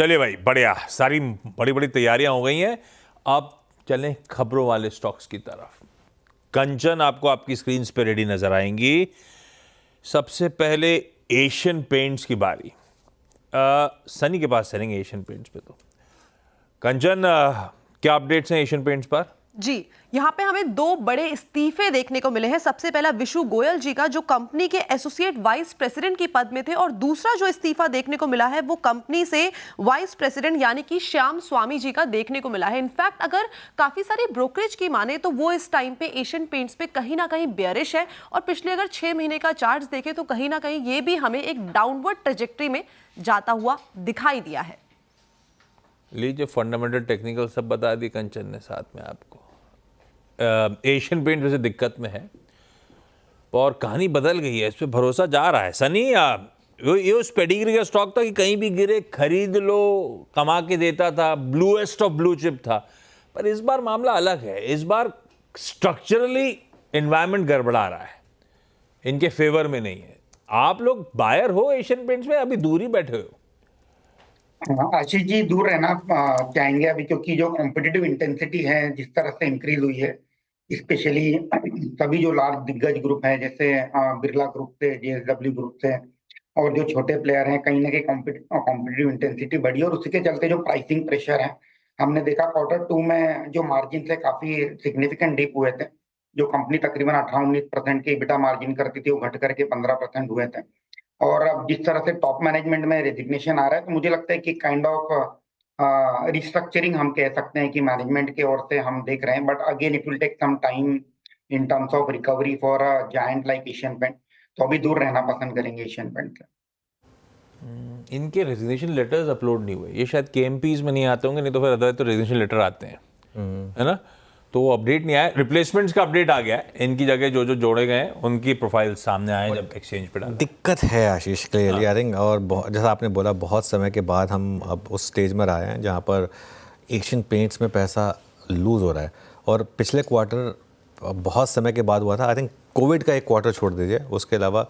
चलिए भाई, बढ़िया, सारी बड़ी बड़ी तैयारियां हो गई हैं। अब चलें खबरों वाले स्टॉक्स की तरफ। कंचन आपको आपकी स्क्रीन पे रेडी नजर आएंगी। सबसे पहले एशियन पेंट्स की बारी। सनी के पास चलेंगे एशियन पेंट्स पे। तो कंचन, क्या अपडेट्स हैं एशियन पेंट्स पर? जी, यहाँ पे हमें दो बड़े इस्तीफे देखने को मिले हैं। सबसे पहला विशु गोयल जी का, जो कंपनी के एसोसिएट वाइस प्रेसिडेंट की पद में थे, और दूसरा जो इस्तीफा देखने को मिला है वो कंपनी से वाइस प्रेसिडेंट यानी कि श्याम स्वामी जी का देखने को मिला है। इनफैक्ट अगर काफी सारी ब्रोकरेज की माने तो वो इस टाइम पे एशियन पेंट्स पे कहीं ना कहीं बेयरिश है, और पिछले अगर 6 महीने का चार्ट देखें तो कहीं ना कहीं ये भी हमें एक डाउनवर्ड ट्रेजेक्टरी में जाता हुआ दिखाई दिया है। लीजिए, फंडामेंटल टेक्निकल सब बता दी कंचन ने साथ में आपको। एशियन पेंट वैसे दिक्कत में है और कहानी बदल गई है, इस पर भरोसा जा रहा है। सनी, ये उस पेडिग्री का स्टॉक था कि कहीं भी गिरे खरीद लो, कमा के देता था, ब्लूएस्ट ऑफ ब्लू चिप था। पर इस बार मामला अलग है। इस बार स्ट्रक्चरली एनवायरनमेंट गड़बड़ा रहा है, इनके फेवर में नहीं है। आप लोग बायर हो एशियन पेंट्स में, अभी दूर ही बैठे हो? आशीष जी, दूर रहना चाहेंगे अभी, क्योंकि जो कॉम्पिटिटिव इंटेंसिटी है जिस तरह से इंक्रीज हुई है, स्पेशली सभी जो लार्ज दिग्गज ग्रुप हैं, जैसे बिरला ग्रुप से, जेएसडब्ल्यू ग्रुप से, और जो छोटे प्लेयर हैं, कहीं ना कहीं कॉम्पिटिटिव इंटेंसिटी बढ़ी, और उसी के चलते जो प्राइसिंग प्रेशर है हमने देखा Q2 में जो मार्जिन थे काफी सिग्निफिकेंट डिप हुए थे। जो कंपनी तकरीबन 18-19% की EBITDA मार्जिन करती थी, वो घट करके 15% हुए थे। और अब जिस तरह से टॉप मैनेजमेंट में रेजिग्नेशन आ रहा है, तो मुझे लगता है कि काइंड ऑफ रिस्ट्रक्चरिंग हम कह सकते हैं कि मैनेजमेंट की ओर से हम देख रहे हैं। But again it will take some time in terms of recovery for a giant like Asian Paint. तो अभी दूर रहना पसंद करेंगे एशियन पेंट से। इनके रेजिग्नेशन लेटर्स अपलोड नहीं हुए, ये शायद केएमपीज में नहीं आते होंगे, नहीं तो फिर अदरवाइज तो रेजिग्नेशन लेटर आते हैं, है ना? तो वो अपडेट नहीं आया। रिप्लेसमेंट्स का अपडेट आ गया है, इनकी जगह जो जो जोड़े गए हैं उनकी प्रोफाइल सामने आए जब एक्सचेंज पे डाला। दिक्कत है आशीष, क्लियरली आई थिंक। और जैसा आपने बोला, बहुत समय के बाद हम अब उस स्टेज में आए हैं जहाँ पर एशियन पेंट्स में पैसा लूज़ हो रहा है। और पिछले क्वार्टर बहुत समय के बाद हुआ था। आई थिंक कोविड का एक क्वार्टर छोड़ दीजिए, उसके अलावा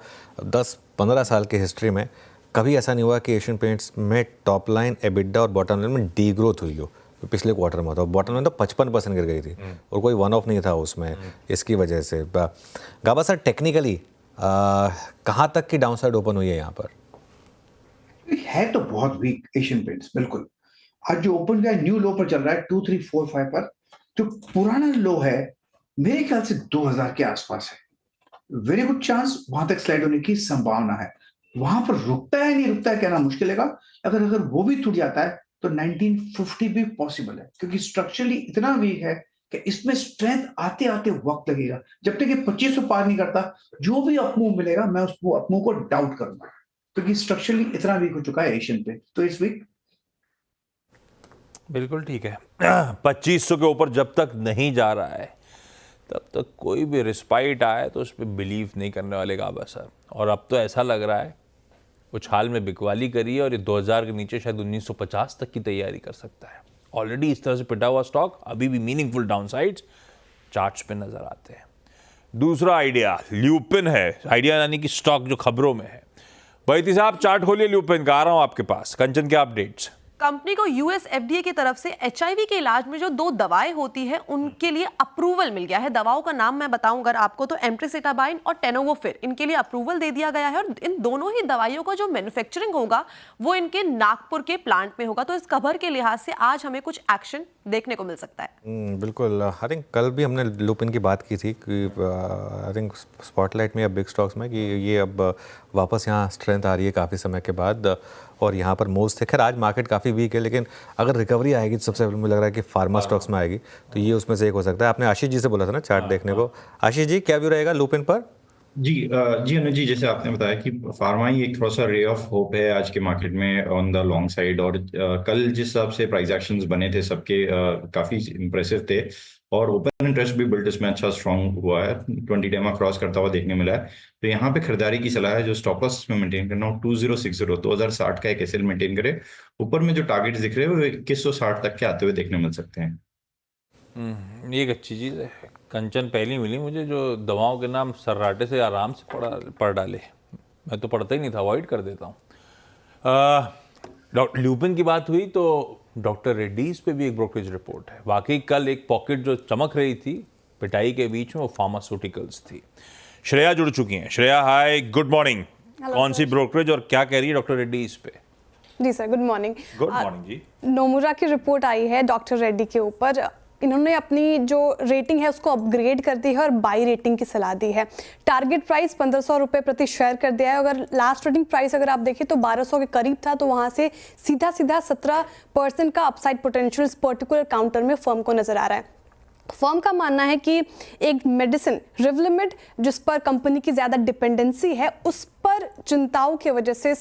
10-15 साल की हिस्ट्री में कभी ऐसा नहीं हुआ कि एशियन पेंट्स में टॉप लाइन, एबिडा और बॉटम लाइन में डी ग्रोथ हुई हो। तो पिछले क्वार्टर में था, बॉटम लाइन तो 55% गिर गई थी, और कोई वन ऑफ नहीं था उसमें। इसकी वजह से गाबा सर, टेक्निकली कहाँ तक की डाउनसाइड ओपन हुई है यहाँ पर? है तो बहुत वीक एशियन पेंट्स, बिल्कुल। आज जो ओपन गया न्यू लो पर चल रहा है 2345 पर। जो पुराना लो है मेरे ख्याल से 2000 के आसपास है। वेरी गुड चांस वहां तक स्लाइड होने की संभावना है। वहां पर रुकता है नहीं रुकता है कहना मुश्किल है। अगर वो भी टूट जाता है तो 1950 भी पॉसिबल है, क्योंकि स्ट्रक्चरली इतना वीक है कि इसमें स्ट्रेंथ आते आते वक्त लगेगा। जब तक ये 2500 पार नहीं करता, जो भी अपमूव मिलेगा मैं उसको अपमूव को डाउट करूंगा, क्योंकि स्ट्रक्चरली इतना वीक हो चुका है एशियन पे। तो इस वीक बिल्कुल ठीक है। 2500 के ऊपर जब तक नहीं जा रहा है तब तक कोई भी रिस्पाइट आए तो उस पर बिलीव नहीं करने वाले गाबा सर। और अब तो ऐसा लग रहा है कुछ हाल में बिकवाली करी है और ये 2000 के नीचे शायद 1950 तक की तैयारी कर सकता है। ऑलरेडी इस तरह से पिटा हुआ स्टॉक अभी भी मीनिंगफुल डाउनसाइड्स चार्ट्स पे नजर आते हैं। दूसरा आइडिया ल्यूपिन है। आइडिया यानी कि स्टॉक जो खबरों में है। भाई साहब, चार्ट खोलिए ल्यूपिन का, आ रहा हूं आपके पास। कंचन के अपडेट्स। कंपनी को यूएस एफडीए की तरफ से एचआईवी के इलाज में जो 2 दवाएं होती हैं उनके लिए अप्रूवल मिल गया है। दवाओं का नाम मैं बताऊं अगर आपको, तो एम्ट्रिसिटाबाइन और टेनोवोफिर, इनके लिए अप्रूवल दे दिया गया है। और इन दोनों ही दवाइयों का जो मैन्युफैक्चरिंग होगा वो इनके नागपुर के प्लांट में होगा। तो इस खबर के लिहाज से आज हमें कुछ एक्शन देखने को मिल सकता है। बिल्कुल। आई थिंक कल भी हमने लुपिन की बात की थी कि आई थिंक स्पॉटलाइट में या बिग स्टॉक्स में कि ये अब वापस यहाँ स्ट्रेंथ आ रही है काफ़ी समय के बाद, और यहाँ पर मोस्ट थे। खैर आज मार्केट काफ़ी वीक है, लेकिन अगर रिकवरी आएगी तो सबसे पहले मुझे लग रहा है कि फार्मा स्टॉक्स में आएगी, तो ये उसमें से एक हो सकता है। आपने आशीष जी से बोला था ना चार्ट देखने को। आशीष जी, क्या व्यू रहेगा लुपिन पर? जी अनुज जी, जैसे आपने बताया कि फार्मा ही एक थोड़ा सा रे ऑफ होप है आज के मार्केट में ऑन द लॉन्ग साइड। और कल जिस हिसाब से प्राइस एक्शंस बने थे सबके काफी इंप्रेसिव थे, और ओपन इंटरेस्ट भी बिल्ड इसमें अच्छा स्ट्रांग हुआ है, 20 डेमा क्रॉस करता हुआ देखने मिला है। तो यहाँ पे खरीदारी की सलाह है। जो स्टॉप लॉस में मेंटेन करना हो 2060 का एक एसएल मेंटेन करे। ऊपर में जो टारगेट दिख रहे हैं वो 2160 तक के आते हुए देखने मिल सकते हैं। ये एक अच्छी चीज़ है। कंचन पहली मिली मुझे जो दवाओं के नाम सर्राटे से आराम से पढ़ डाले। मैं तो पढ़ता ही नहीं था, अवॉइड कर देता हूँ। डॉक्टर ल्यूपिन की बात हुई तो डॉक्टर रेड्डीज पे भी एक ब्रोकरेज रिपोर्ट है। वाकई कल एक पॉकेट जो चमक रही थी पिटाई के बीच में, वो फार्मास्यूटिकल्स थी। श्रेया जुड़ चुकी हैं। श्रेया, हाय, गुड मॉर्निंग। कौन सी ब्रोकरेज और क्या कह रही है डॉक्टर रेड्डीज पे? जी sir, good morning. Good morning जी। नोमुरा की रिपोर्ट आई है डॉक्टर रेड्डी के ऊपर। इन्होंने अपनी जो रेटिंग है उसको अपग्रेड कर दी है और बाई रेटिंग की सलाह दी है। टारगेट प्राइस 1500 रुपये प्रति शेयर कर दिया है। अगर लास्ट ट्रेडिंग प्राइस अगर आप देखें तो 1200 के करीब था, तो वहाँ से सीधा 17% का अपसाइड पोटेंशियल इस पर्टिकुलर काउंटर में फर्म को नजर आ रहा है। फर्म का मानना है कि एक मेडिसिन रिवलिमिड जिस पर कंपनी की ज़्यादा डिपेंडेंसी है, उस पर चिंताओं की वजह से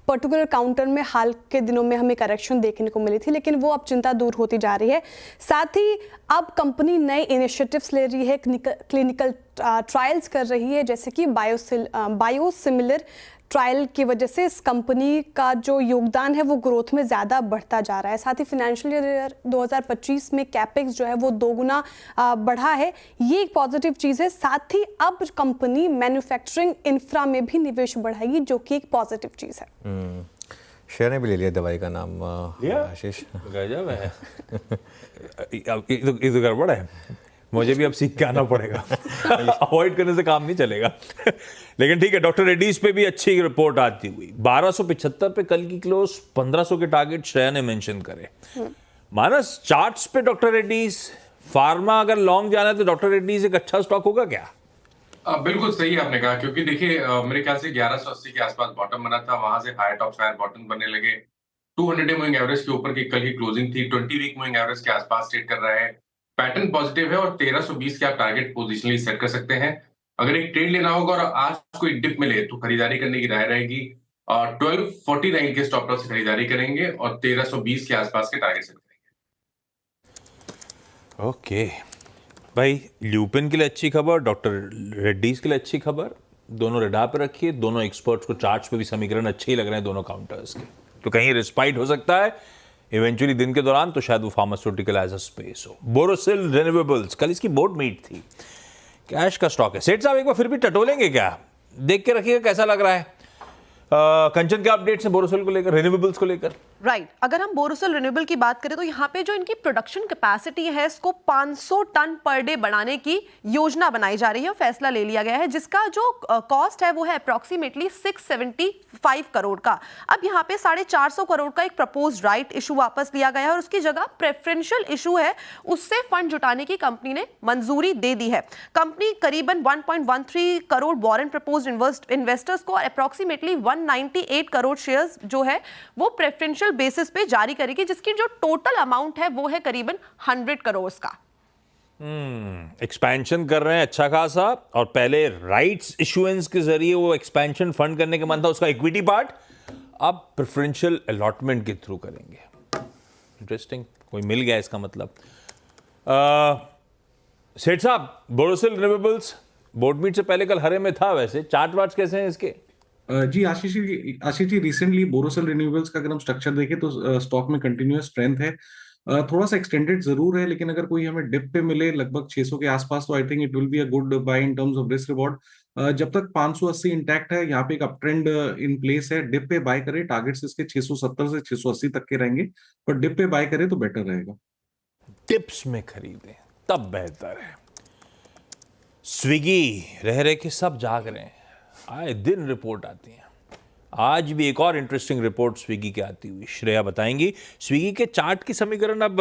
पर्टिकुलर काउंटर में हाल के दिनों में हमें करेक्शन देखने को मिली थी, लेकिन वो अब चिंता दूर होती जा रही है। साथ ही अब कंपनी नए इनिशिएटिव्स ले रही है, क्लिनिकल ट्रायल्स कर रही है, जैसे कि बायोसिमिलर ट्रायल की वजह से इस कंपनी का जो योगदान है वो ग्रोथ में ज़्यादा बढ़ता जा रहा है। साथ ही फाइनेंशियल ईयर 2025 में कैपेक्स जो है वो 2 गुना बढ़ा है, ये एक पॉजिटिव चीज़ है। साथ ही अब कंपनी मैन्युफैक्चरिंग इंफ्रा में भी निवेश बढ़ाएगी, जो कि एक पॉजिटिव चीज़ है। शेयर ने भी ले लिया दवाई का नाम, आशीष। गजब है। ये तो गड़बड़ है, मुझे भी अब सीख के आना पड़ेगा। अवॉइड करने से काम नहीं चलेगा। लेकिन ठीक है, डॉक्टर रेड्डीज पे भी अच्छी रिपोर्ट आती हुई। 1275 पे कल की क्लोज, 1500 के टारगेट श्रेया ने मेंशन करे। मानस, चार्ट्स पे डॉक्टर रेड्डीज फार्मा अगर लॉन्ग जाना है तो डॉक्टर रेड्डीज एक अच्छा स्टॉक होगा क्या? बिल्कुल सही आपने कहा, क्योंकि देखिए मेरे ख्याल से 1180 के आसपास बॉटम बना था, वहां से हायर टॉप हायर बॉटम बनने लगे। 200 डे मूविंग एवरेज के ऊपर की कल की क्लोजिंग थी, 20 वीक मूविंग एवरेज के आसपास ट्रेड कर रहा है। पैटर्न पॉजिटिव है और 1320 के आप टारगेट पोजिशनली सेट कर सकते हैं। अगर एक ट्रेड लेना होगा और आज कोई डिप मिले तो खरीदारी करने की राय रहेगी। और 1249 के स्टॉप लॉस से खरीदारी करेंगे और 1320 के आसपास के टारगेट सेट करेंगे। ओके भाई, ल्यूपिन के लिए अच्छी खबर, डॉक्टर रेड्डीज के लिए अच्छी खबर। दोनों रडार पे रखिए। दोनों एक्सपर्ट्स को चार्ट्स पे भी समीकरण अच्छे ही लग रहे हैं दोनों काउंटर्स के, तो कहीं रिस्पाइट हो सकता है इवेंचुअली दिन के दौरान, तो शायद वो फार्मास्यूटिकल एज अ स्पेस हो। बोरोसिल रिन्यूएबल्स, कल इसकी बोर्ड मीट थी। कैश का स्टॉक है। सेठ साहब एक बार फिर भी टटोलेंगे क्या? देख के रखिएगा कैसा लग रहा है। कंचन के अपडेट्स हैं बोरोसिल को लेकर, रिन्यूएबल्स को लेकर। राइट, अगर हम बोरोसिल रिन्यूएबल की बात करें तो यहाँ पे जो इनकी प्रोडक्शन कैपेसिटी है, इसको 500 टन पर डे बढ़ाने की योजना बनाई जा रही है और फैसला ले लिया गया है, जिसका जो कॉस्ट है वो है अप्रॉक्सीमेटली 675 करोड़ का। अब यहाँ पे 450 करोड़ का एक प्रपोज राइट इशू वापस लिया गया है और उसकी जगह प्रेफरेंशियल इशू है, उससे फंड जुटाने की कंपनी ने मंजूरी दे दी है। कंपनी करीबन 1.13 करोड़ वारंट प्रपोज्ड इन्वेस्टर्स को अप्रॉक्सीमेटली 198 करोड़ शेयर्स जो है वो प्रेफरेंशियल बेसिस पे जारी करेगी, जिसकी जो टोटल अमाउंट है वो है करीबन 100 करोड़ का। एक्सपेंशन कर रहे हैं अच्छा खासा, और पहले राइट्स इशुएंस के जरिए वो एक्सपेंशन फंड करने के मन था, उसका इक्विटी पार्ट अब प्रेफरेंशियल अलॉटमेंट के थ्रू करेंगे। इंटरेस्टिंग, कोई मिल गया इसका मतलब। सेठ साहब, बोरोसिल रिन्यूएबल्स बोर्ड मीट से पहले कल हरे में था, वैसे चार्ट वार्ट्स कैसे हैं इसके? जी आशीष जी, रिसेंटली बोरोसिल रिन्यूएबल्स का अगर हम स्ट्रक्चर देखें तो स्टॉक में कंटिन्यूअस स्ट्रेंथ है। थोड़ा सा एक्सटेंडेड जरूर है, लेकिन अगर कोई हमें डिप पे मिले लगभग 600 के आसपास, तो I think it will be a good buy in terms of risk reward. जब तक 580 इंटैक्ट है, यहाँ पे एक अप ट्रेंड इन प्लेस है, डिप पे बाय करें। टारगेट्स इसके 670 से 680 तक के रहेंगे, पर डिप पे बाय करें तो बेटर रहेगा। टिप्स में खरीदें तब बेहतर है। स्विगी रह रहे के सब जाग रहे हैं, आए दिन रिपोर्ट आती हैं। आज भी एक और इंटरेस्टिंग रिपोर्ट स्विगी की आती हुई श्रेया बताएंगी। स्विगी के चार्ट की समीकरण, अब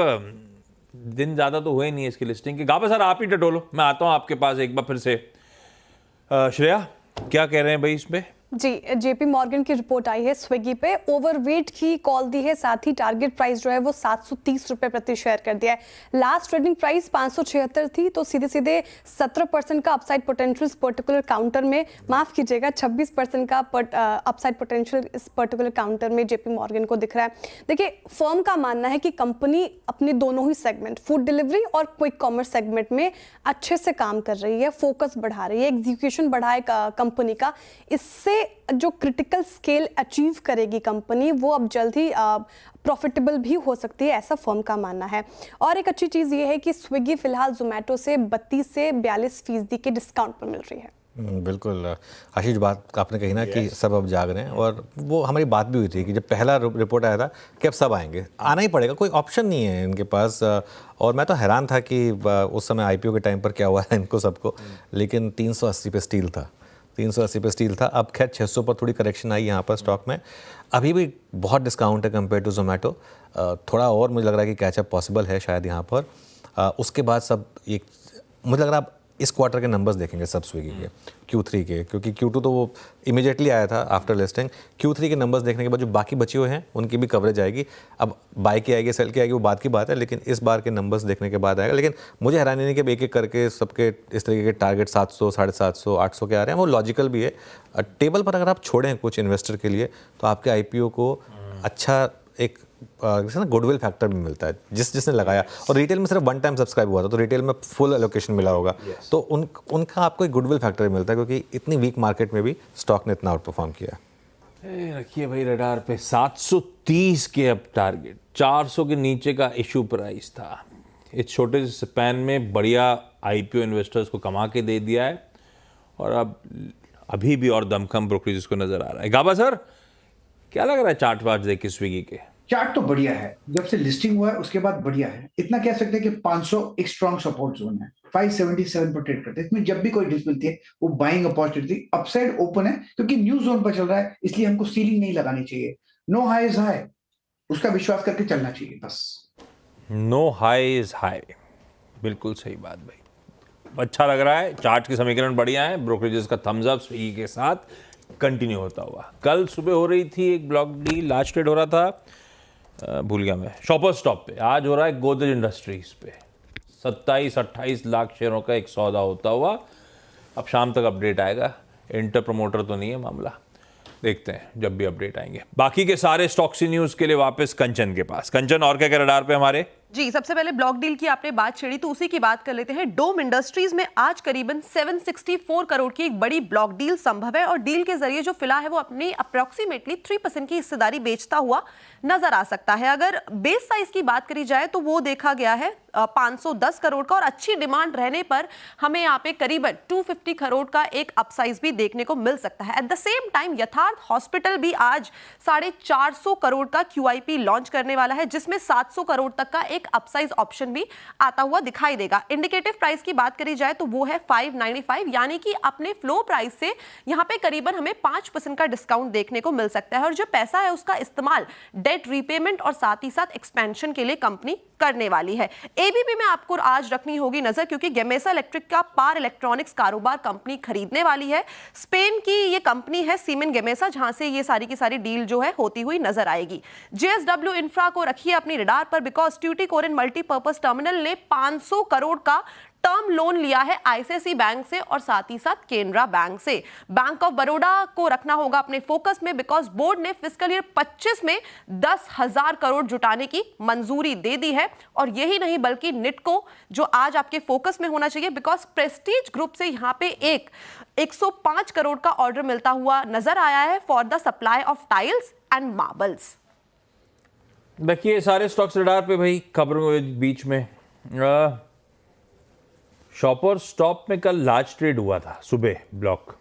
दिन ज़्यादा तो हुए नहीं है इसकी लिस्टिंग के। गाबा सर आप ही टटोलो, मैं आता हूँ आपके पास एक बार फिर से। श्रेया क्या कह रहे हैं भाई इसमें? जी, जेपी मॉर्गन की रिपोर्ट आई है स्विगी पे। ओवरवेट की कॉल दी है, साथ ही टारगेट प्राइस जो है वो 730 रुपये प्रति शेयर कर दिया है। लास्ट ट्रेडिंग प्राइस 576 थी, तो सीधे सीधे 17% का अपसाइड पोटेंशियल इस पर्टिकुलर काउंटर में, माफ कीजिएगा 26% का अपसाइड पोटेंशियल इस पर्टिकुलर काउंटर में जेपी मॉर्गन को दिख रहा है। देखिए, फर्म का मानना है कि कंपनी अपने दोनों ही सेगमेंट, फूड डिलीवरी और क्विक कॉमर्स सेगमेंट में अच्छे से काम कर रही है, फोकस बढ़ा रही है, एग्जीक्यूशन बढ़ाए कंपनी का। इससे जो क्रिटिकल स्केल अचीव करेगी कंपनी, वो अब जल्द ही प्रॉफिटेबल भी हो सकती है, ऐसा फर्म का मानना है। और एक अच्छी चीज़ ये है कि स्विगी फिलहाल जोमेटो से 32 से 42% के डिस्काउंट पर मिल रही है। बिल्कुल आशीष, बात आपने कही ना कि सब अब जाग रहे हैं, और वो हमारी बात भी हुई थी कि जब पहला रिपोर्ट आया था कि अब सब आएंगे, आना ही पड़ेगा, कोई ऑप्शन नहीं है इनके पास। और मैं तो हैरान था कि उस समय आईपीओ के टाइम पर क्या हुआ है इनको सबको, लेकिन 380 पे स्टील था, 380 पे स्टील था। अब खैर 600 पर थोड़ी करेक्शन आई यहाँ पर स्टॉक में, अभी भी बहुत डिस्काउंट है कंपेयर टू जोमेटो। थोड़ा और मुझे लग रहा है कि कैचअप पॉसिबल है शायद यहाँ पर। उसके बाद सब एक मुझे लग रहा है आप इस क्वार्टर के नंबर्स देखेंगे सब स्विगी के, Q3 के, क्योंकि Q2 तो वो इमीडिएटली आया था आफ्टर लिस्टिंग। Q3 के नंबर्स देखने के बाद जो बाकी बचे हुए हैं उनकी भी कवरेज आएगी। अब बाय की आएगी, सेल की आएगी, वो बात की बात है, लेकिन इस बार के नंबर्स देखने के बाद आएगा। लेकिन मुझे हैरानी नहीं कि अब एक एक करके सबके इस तरीके के टारगेट 700, 750, 800 के आ रहे हैं, वो लॉजिकल भी है। टेबल पर अगर आप छोड़ें कुछ इन्वेस्टर के लिए तो आपके आईपीओ को अच्छा एक जैसे ना गुडविल फैक्टर भी मिलता है जिसने लगाया। और रिटेल में सिर्फ 1 टाइम सब्सक्राइब हुआ था, तो रिटेल में फुल एलोकेशन मिला होगा। तो उनका आपको एक गुडविल फैक्टर मिलता है, क्योंकि इतनी वीक मार्केट में भी स्टॉक ने इतना आउट परफॉर्म किया। रखिए भाई रडार पे 730 के अब टारगेट, 400 के नीचे का इशू प्राइस था। इस छोटे से स्पैन में बढ़िया आईपीओ इन्वेस्टर्स को कमा के दे दिया है, और अब अभी भी और दमखम ब्रोकरेज को नजर आ रहा है। गाबा सर, क्या लग रहा है चार्ट वार्ट देख के स्विगी के? चार्ट तो बढ़िया है, जब से लिस्टिंग हुआ है उसके बाद बढ़िया है। इतना कह सकते हैं कि 500 एक स्ट्रॉन्ग सपोर्ट जोन है, 577 पर ट्रेड करते हैं। इसमें जब भी कोई डिप मिलती है वो बाइंग अपॉर्चुनिटी, अपसाइड ओपन है क्योंकि न्यू जोन पर चल रहा है, इसलिए हमको सीलिंग नहीं लगानी चाहिए। नो हाई इज हाई, उसका विश्वास करके चलना चाहिए बस। नो हाई इज हाई, बिल्कुल सही बात भाई। अच्छा लग रहा है, चार्ट के समीकरण बढ़िया है, ब्रोकरेजेस का थम्स अप स्विगी के साथ कंटिन्यू होता हुआ। कल सुबह हो रही थी एक ब्लॉक डील, लास्ट ट्रेड हो रहा था, भूल गया मैं, शॉपर स्टॉप पे। आज हो रहा है गोदरेज इंडस्ट्रीज पे 27-28 लाख शेयरों का एक सौदा होता हुआ। अब शाम तक अपडेट आएगा, इंटर प्रमोटर तो नहीं है मामला, देखते हैं जब भी अपडेट आएंगे। बाकी के सारे स्टॉक्सी न्यूज के लिए वापस कंचन के पास। कंचन, और क्या रडार पे हमारे? जी, सबसे पहले ब्लॉक डील की आपने बात छेड़ी तो उसी की बात कर लेते हैं। डोम इंडस्ट्रीज में आज करीबन 764 करोड़ की एक बड़ी ब्लॉक डील संभव है, और डील के जरिए जो फिलहाल है वो अपनी अप्रोक्सीमेटली 3% की हिस्सेदारी बेचता हुआ नजर आ सकता है। अगर बेस साइज की बात करी जाए तो वो देखा गया है 510 करोड़ का, और अच्छी डिमांड रहने पर हमें यहाँ पे करीबन 250 करोड़ का एक अपसाइज भी देखने को मिल सकता है। एट द सेम टाइम यथार्थ हॉस्पिटल भी आज 450 करोड़ का QIP लॉन्च करने वाला है, जिसमें 700 करोड़ तक का एक अपसाइज ऑप्शन भी आता हुआ दिखाई देगा। इंडिकेटिव प्राइस की बात करी जाए तो वो है 595, यानी कि अपने फ्लो प्राइस से यहाँ पे करीबन हमें 5% का डिस्काउंट देखने को मिल सकता है। और जो पैसा है उसका इस्तेमाल डेट रीपेमेंट और साथ ही साथ एक्सपेंशन के लिए कंपनी करने वाली है। एबीबी में आपको आज रखनी होगी नजर, क्योंकि गेमेसा इलेक्ट्रिक का पार इलेक्ट्रॉनिक्स कारोबार कंपनी खरीदने वाली है। स्पेन की ये कंपनी है सीमेन गेमेसा, जहां से ये सारी की सारी डील जो है होती हुई नजर आएगी। JSW इंफ्रा को रखिए अपनी रडार पर, बिकॉज ट्यूटिकोरिन मल्टीपर्पज टर्मिनल ने 500 करोड़ का टर्म लोन लिया है ICICI बैंक से और साथ ही साथ केनरा बैंक से। बैंक ऑफ बड़ौदा को रखना होगा अपने फोकस में, बिकॉज बोर्ड ने फिस्कल ईयर 25 में 10,000 करोड़ जुटाने की मंजूरी दे दी है। और यही नहीं बल्कि निटको जो आज आपके फोकस में होना चाहिए, बिकॉज प्रेस्टीज ग्रुप से यहां पे 105 करोड़ का ऑर्डर मिलता हुआ नजर आया है for the supply of tiles and marbles. देखिए सारे स्टॉक्स रडार पे भाई, खबरों के बीच में शॉपर स्टॉप में कल लार्ज ट्रेड हुआ था सुबह ब्लॉक,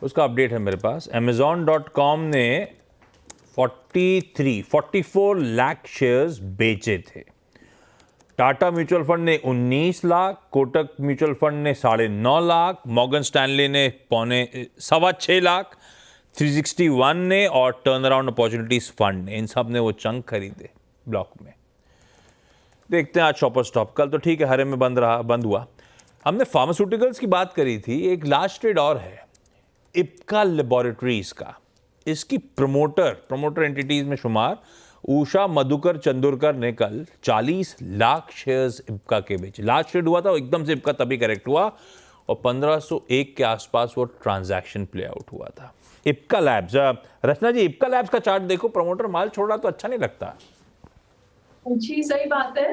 उसका अपडेट है मेरे पास। Amazon.com ने 44 लाख शेयर्स बेचे थे। टाटा म्यूचुअल फंड ने 19 लाख, कोटक म्यूचुअल फंड ने 9.5 लाख, मॉर्गन स्टैनली ने 6.25 लाख, 361 ने और टर्न अराउंड अपॉर्चुनिटीज फंड ने, इन सब ने वो चंक खरीदे ब्लॉक में। देखते हैं आज शॉपर स्टॉप। कल तो ठीक है हरे में बंद हुआ। हमने फार्मास्यूटिकल्स की बात करी थी, एक लास्ट ट्रेड और है इप्का लेबोरेटरीज का। इसकी प्रमोटर एंटिटीज में शुमार उषा मधुकर चंदोरकर ने कल 40 लाख शेयर्स इप्का के बेचे। लास्ट ट्रेड हुआ था, एकदम से इप्का तभी करेक्ट हुआ और 1501 के आसपास वो ट्रांजैक्शन प्ले आउट हुआ था। इप्का लैब्स, रचना जी इप्का लैब्स का चार्ट देखो, प्रमोटर माल छोड़ रहा तो अच्छा नहीं लगता। जी सही बात है,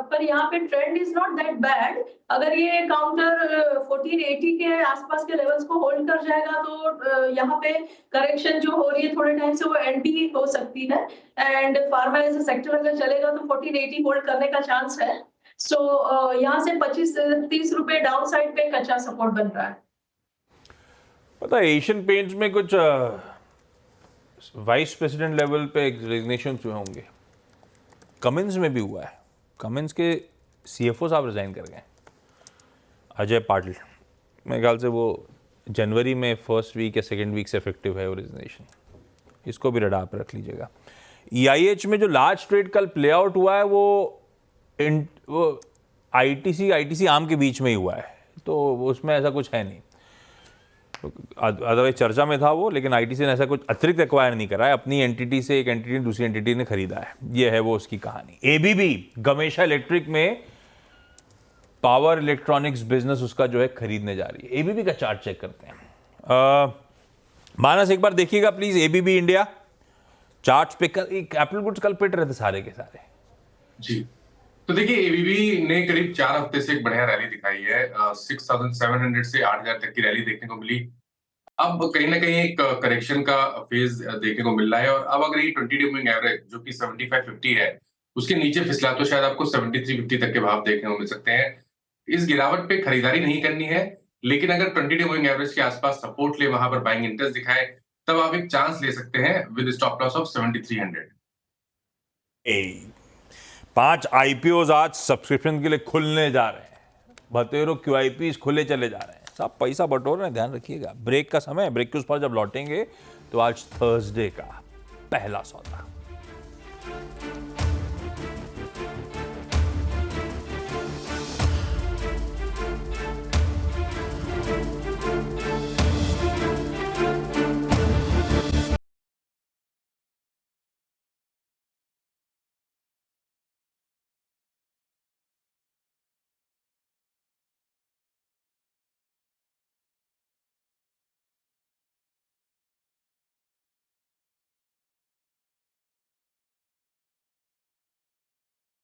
पर यहाँ पे trend is not that bad. अगर ये काउंटर 1480 के आसपास के लेवल्स को होल्ड कर जाएगा तो यहाँ पे करेक्शन जो हो रही है थोड़े टाइम से वो एंड भी हो सकती है। And pharma as a sector अगर चलेगा तो 1480 होल्ड करने का चांस है। सो यहाँ से 25 से 30 रुपए डाउन साइड पे कच्चा सपोर्ट बन रहा है। पता है एशियन पेंट्स में कुछ वाइस प्रेसिडेंट लेवल पे रेजिग्नेशन हुए होंगे। कमिंस में भी हुआ है, कमिंस के सीएफओ साहब रिजाइन कर गए, अजय पाटिल। मेरे ख्याल से वो जनवरी में फर्स्ट वीक या सेकेंड वीक से इफेक्टिव है वो रेजिग्नेशन, इसको भी रडार पर रख लीजिएगा। EIH में जो लार्ज ट्रेड कल प्ले आउट हुआ है वो ITC आम के बीच में ही हुआ है, तो उसमें ऐसा कुछ है नहीं। अदरवाइज चर्चा में था वो, लेकिन ITC ने ऐसा कुछ अतिरिक्त एक्वायर नहीं करा है, अपनी एंटिटी से एक एंटिटी दूसरी एंटिटी ने खरीदा है, ये है वो उसकी कहानी। ABB गमेशा इलेक्ट्रिक में पावर इलेक्ट्रॉनिक्स बिजनेस उसका जो है खरीदने जा रही है। ABB का चार्ट चेक करते हैं। मानस एक बार देखिएगा प्लीज ABB इंडिया चार्ट पे। कैपिटल गुड्स कल पिट रहे थे सारे के सारे जी। तो देखिए ABB ने करीब 4 हफ्ते से एक बढ़िया रैली दिखाई है। 6,700 से 8,000 तक की रैली देखने को मिली। अब कहीं ना कहीं एक करेक्शन का फेज देखने को मिल रहा है, और अब अगर ये 20 डे मूविंग एवरेज जो कि 7550 है उसके नीचे फिसला तो शायद आपको 7350 तक के भाव देखने को मिल सकते हैं। इस गिरावट पे खरीदारी नहीं करनी है, लेकिन अगर 20 डे मूविंग एवरेज के आसपास सपोर्ट ले, वहां पर बाइंग इंटरेस्ट दिखाए, तब आप एक चांस ले सकते हैं with stop loss of 7300। 5 IPOs आज सब्सक्रिप्शन के लिए खुलने जा रहे हैं। बतेरो QIPs खुले चले जा रहे हैं, सब पैसा बटोर रहे हैं, ध्यान रखिएगा। ब्रेक का समय, ब्रेक के उस पर जब लौटेंगे तो आज थर्सडे का पहला सौदा।